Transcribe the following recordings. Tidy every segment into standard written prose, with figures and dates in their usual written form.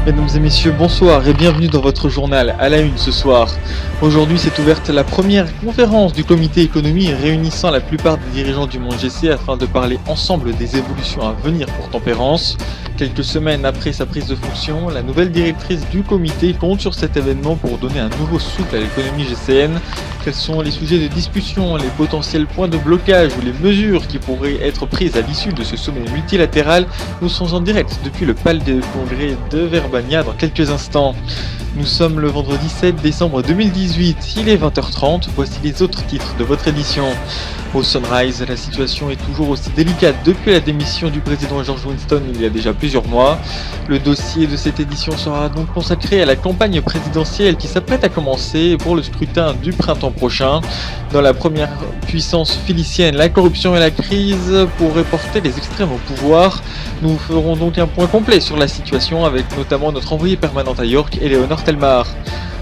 Mesdames et messieurs, bonsoir et bienvenue dans votre journal à la une ce soir. Aujourd'hui s'est ouverte la première conférence du comité économie réunissant la plupart des dirigeants du monde GC afin de parler ensemble des évolutions à venir pour Tempérance. Quelques semaines après sa prise de fonction, la nouvelle directrice du comité compte sur cet événement pour donner un nouveau souffle à l'économie GCN. Quels sont les sujets de discussion, les potentiels points de blocage ou les mesures qui pourraient être prises à l'issue de ce sommet multilatéral? Nous sommes en direct depuis le palais de congrès de Verbania dans quelques instants. Nous sommes le vendredi 7 décembre 2018, il est 20h30, voici les autres titres de votre édition. Au Sunrise, la situation est toujours aussi délicate depuis la démission du président George Winston il y a déjà plusieurs mois. Le dossier de cette édition sera donc consacré à la campagne présidentielle qui s'apprête à commencer pour le scrutin du printemps prochain. Dans la première puissance philicienne, la corruption et la crise pourraient porter les extrêmes au pouvoir. Nous ferons donc un point complet sur la situation avec notamment notre envoyée permanente à York, Éléonore Telmar.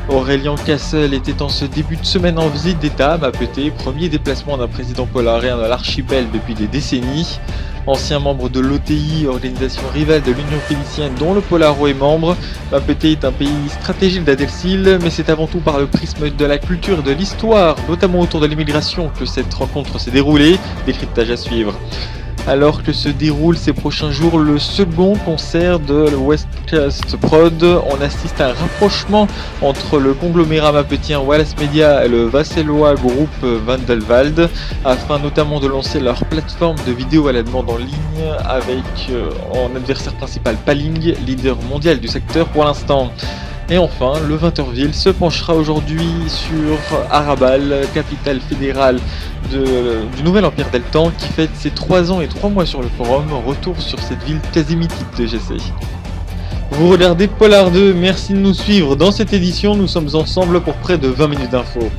Aurélien Cassel était en ce début de semaine en visite d'État à Mappeté, premier déplacement d'un président polarien dans l'archipel depuis des décennies. Ancien membre de l'OTI, organisation rivale de l'Union philicienne dont le Polaro est membre, Mappeté est un pays stratégique d'Adelsil, mais c'est avant tout par le prisme de la culture et de l'histoire, notamment autour de l'immigration, que cette rencontre s'est déroulée. Décryptage à suivre. Alors que se déroule ces prochains jours le second concert de West Coast Prod, on assiste à un rapprochement entre le conglomérat mappetien Wallace Media et le vassellois groupe Vandelwald, afin notamment de lancer leur plateforme de vidéo à la demande en ligne avec en adversaire principal Paling, leader mondial du secteur pour l'instant. Et enfin, le 20h Ville se penchera aujourd'hui sur Arabal, capitale fédérale du nouvel empire Deltan, qui fête ses 3 ans et 3 mois sur le forum. Retour sur cette ville quasi mythique de GC. Vous regardez Polar 2, merci de nous suivre. Dans cette édition, nous sommes ensemble pour près de 20 minutes d'infos.